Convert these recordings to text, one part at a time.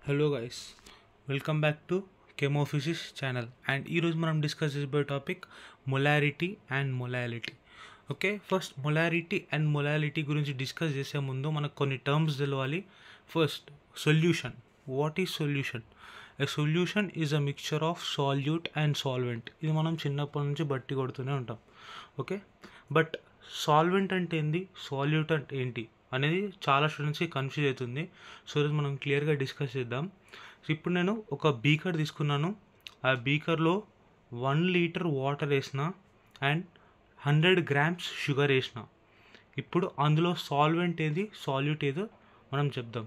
Hello guys, welcome back to Chemophysics channel and ఈరోజు మనం discuss చేసే topic molarity and molality. Okay, first molarity and molality గురించి discuss చేసే ముందు మనకు కొన్ని టర్మ్స్ తెలవాలి. First solution. What is solution? A solution is a mixture of salute and solvent. ఇది మనం చిన్నప్పటి నుంచి బట్టి కొడుతూనే ఉంటాం. ఓకే, బట్ సాల్వెంట్ అంటే ఏంది, సాల్యూట్ అంటే ఏంటి అనేది చాలా స్టూడెంట్స్కి కన్ఫ్యూజ్ అవుతుంది. సో ఇది మనం క్లియర్గా డిస్కస్ చేద్దాం. ఇప్పుడు నేను ఒక బీకర్ తీసుకున్నాను. ఆ బీకర్లో 1 లీటర్ వాటర్ వేసిన అండ్ 100 grams షుగర్ వేసిన. ఇప్పుడు అందులో సాల్వెంట్ ఏది, సాల్యూట్ ఏదో మనం చెప్దాం.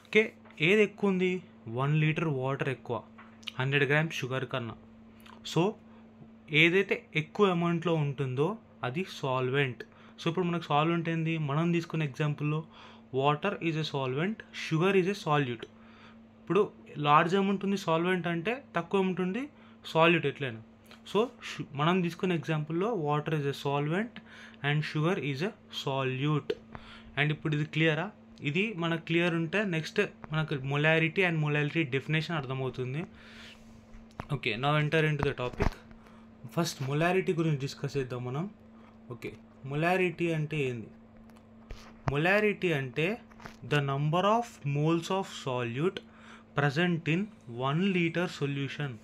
ఓకే, ఏది ఎక్కువ ఉంది? 1 లీటర్ వాటర్ ఎక్కువ 100 grams షుగర్ కన్నా. సో ఏదైతే ఎక్కువ అమౌంట్లో ఉంటుందో అది సాల్వెంట్. సో ఇప్పుడు మనకు సాల్వెంట్ ఏంది? మనం తీసుకున్న ఎగ్జాంపుల్లో water is a solvent, sugar is a solute. ఇప్పుడు లార్జ్ అమౌంట్ ఉంది సాల్వెంట్ అంటే, తక్కువ ఉంటుంది సాల్యూట్ ఎట్లయినా. సో మనం తీసుకున్న ఎగ్జాంపుల్లో water is a solvent and sugar is a solute. And ఇప్పుడు ఇది క్లియరా? ఇది మనకు క్లియర్ ఉంటే నెక్స్ట్ మనకు మొలారిటీ అండ్ మొలాలిటీ డెఫినేషన్ అర్థమవుతుంది. Okay, now enter in to the topic. First molarity గురించి డిస్కస్ చేద్దాం మనం. ఓకే, మొలారిటీ అంటే ఏంది? మొలారిటీ అంటే the number of moles of salute present in 1 litre solution.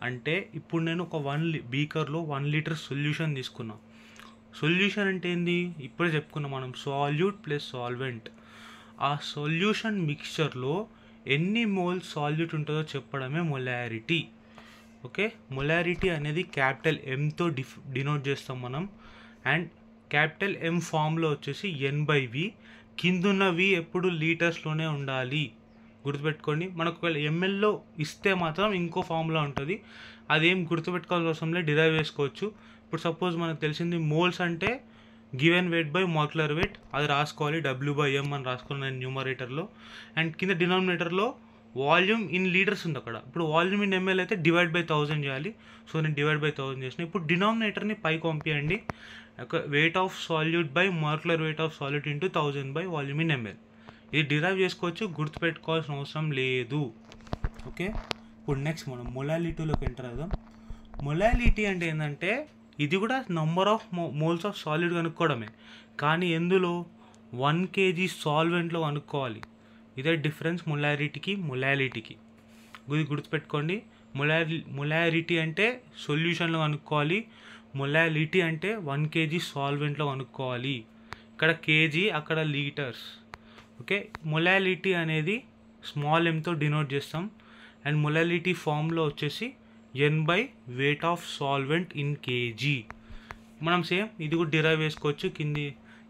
అంటే ఇప్పుడు నేను ఒక బీకర్లో 1 లీటర్ సొల్యూషన్ తీసుకున్నా. సొల్యూషన్ అంటే ఏంది? ఇప్పుడే చెప్పుకున్నాం మనం, సాల్యూట్ ప్లస్ సాల్వెంట్. ఆ సొల్యూషన్ మిక్స్చర్లో ఎన్ని మోల్స్ సాల్యూట్ ఉంటుందో చెప్పడమే మొలారిటీ. ఓకే, మొలారిటీ అనేది క్యాపిటల్ ఎంతో డినోట్ చేస్తాం మనం. అండ్ క్యాపిటల్ ఎం ఫామ్లో వచ్చేసి N/V. కిందున్న V ఎప్పుడు లీటర్స్లోనే ఉండాలి, గుర్తుపెట్టుకోండి. మనకు ఒకవేళ ఎంఎల్లో ఇస్తే మాత్రం ఇంకో ఫామ్లో ఉంటుంది. అదేం గుర్తుపెట్టుకోవాల్సిన అవసరం లేదు, డిరైవ్ చేసుకోవచ్చు. ఇప్పుడు సపోజ్ మనకు తెలిసింది మోల్స్ అంటే given weight by molecular weight, అది రాసుకోవాలి. W/M అని రాసుకున్నాను న్యూమరేటర్లో. అండ్ కింద డినామినేటర్లో వాల్యూమ్ ఇన్ లీటర్స్ ఉంది అక్కడ. ఇప్పుడు వాల్యూమ్ ఇన్ ఎంఎల్ అయితే డివైడ్ బై 1000 చేయాలి. సో నేను డివైడ్ బై 1000 చేసిన. ఇప్పుడు డినామినేటర్ని పైకి పంపించండి. Weight of salute by molecular weight of salute into 1000 by volume in ML. ఇది డిరైవ్ చేసుకోవచ్చు, గుర్తుపెట్టుకోవాల్సిన అవసరం లేదు. ఓకే, ఇప్పుడు నెక్స్ట్ మనం మొలాలిటీలోకి ఎంటర్ అవుదాం. మొలాలిటీ అంటే ఏంటంటే ఇది కూడా number of moles of solute కనుక్కోవడమే, కానీ ఎందులో 1 kg సాల్వెంట్లో కనుక్కోవాలి. ఇదే డిఫరెన్స్ మొలారిటీకి మొలాలిటీకి. ఇది గుర్తుపెట్టుకోండి. మొలారిటీ అంటే సొల్యూషన్లో కనుక్కోవాలి, మొలాలిటీ అంటే 1 kg సాల్వెంట్లో కనుక్కోవాలి. ఇక్కడ కేజీ, అక్కడ లీటర్స్. ఓకే, మొలాలిటీ అనేది స్మాల్ ఎంతో డినోట్ చేస్తాం. అండ్ మొలాలిటీ ఫామ్లో వచ్చేసి N/weight of solvent in KG. మనం సేమ్ ఇది కూడా డిరైవ్ చేసుకోవచ్చు.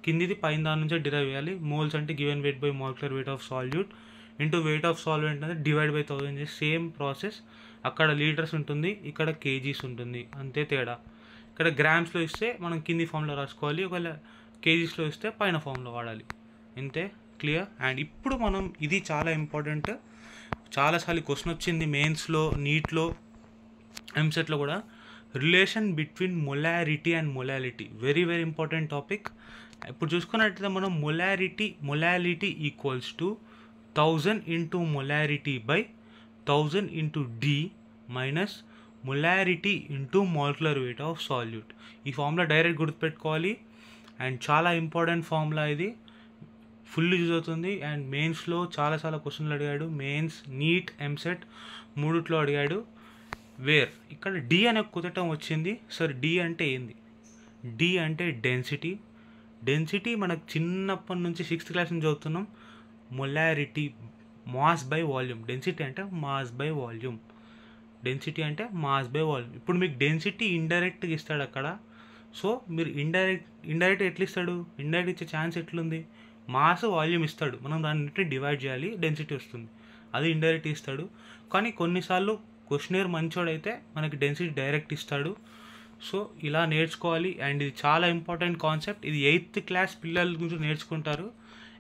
కిందిది పైన దాని నుంచే డిరైవ్ చేయాలి. మోల్స్ అంటే given weight by molecular weight of salute into weight of solvent అంటే డివైడ్ బై 1000 చేసి సేమ్ ప్రాసెస్. అక్కడ లీటర్స్ ఉంటుంది, ఇక్కడ కేజీస్ ఉంటుంది, అంతే తేడా. ఇక్కడ గ్రామ్స్లో ఇస్తే మనం కింది ఫామ్లో రాసుకోవాలి, ఒకవేళ కేజీస్లో ఇస్తే పైన ఫామ్లో వాడాలి. అంతే, క్లియర్. అండ్ ఇప్పుడు మనం, ఇది చాలా ఇంపార్టెంట్, చాలాసార్లు క్వశ్చన్ వచ్చింది మెయిన్స్లో, నీట్లో, ఎంసెట్లో కూడా. Relation between molarity and molality very very important topic. ఇప్పుడు చూసుకున్నట్లయితే మనం molality equals to 1000 into molarity by 1000 into D minus molarity into molecular weight of salute. ఈ ఫార్ములా డైరెక్ట్ గుర్తుపెట్టుకోవాలి. అండ్ చాలా ఇంపార్టెంట్ ఫార్ములా ఇది, ఫుల్ యూజ్ అవుతుంది. And మెయిన్స్లో చాలా క్వశ్చన్లు అడిగాడు. మెయిన్స్, నీట్, ఎంసెట్ మూడిట్లో అడిగాడు. ఇక్కడ D అనే కుదటం వచ్చింది. సరే, D అంటే ఏంది? D అంటే డెన్సిటీ మనకు చిన్నప్పటి నుంచి 6th క్లాస్ నుంచి చదువుతున్నాం. Molarity mass by volume. Density అంటే మాస్ బై వాల్యూమ్. ఇప్పుడు మీకు డెన్సిటీ ఇండైరెక్ట్గా ఇస్తాడు అక్కడ. సో మీరు ఇండైరెక్ట్ ఎట్లా ఇస్తాడు? ఇండైరెక్ట్ ఇచ్చే ఛాన్స్ ఎట్లుంది? మాస్ వాల్యూమ్ ఇస్తాడు, మనం దాన్ని డివైడ్ చేయాలి, డెన్సిటీ వస్తుంది. అది ఇండైరెక్ట్ ఇస్తాడు. కానీ కొన్నిసార్లు క్వశ్చనర్ మంచోడైతే మనకి డెన్సిటీ డైరెక్ట్ ఇస్తాడు. సో ఇలా నేర్చుకోవాలి. అండ్ ఇది చాలా ఇంపార్టెంట్ కాన్సెప్ట్. ఇది 8th క్లాస్ పిల్లల గురించి నేర్చుకుంటారు.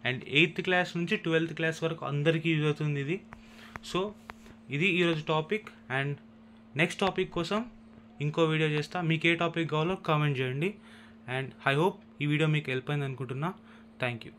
అండ్ 8th క్లాస్ నుంచి 12th క్లాస్ వరకు అందరికీ యూజ్ అవుతుంది ఇది. సో ఇది ఈరోజు టాపిక్. అండ్ నెక్స్ట్ టాపిక్ కోసం ఇంకో వీడియో చేస్తా. మీకు ఏ టాపిక్ కావాలో కామెంట్ చేయండి. అండ్ ఐ హోప్ ఈ వీడియో మీకు హెల్ప్ అయింది అనుకుంటున్నా. Thank you.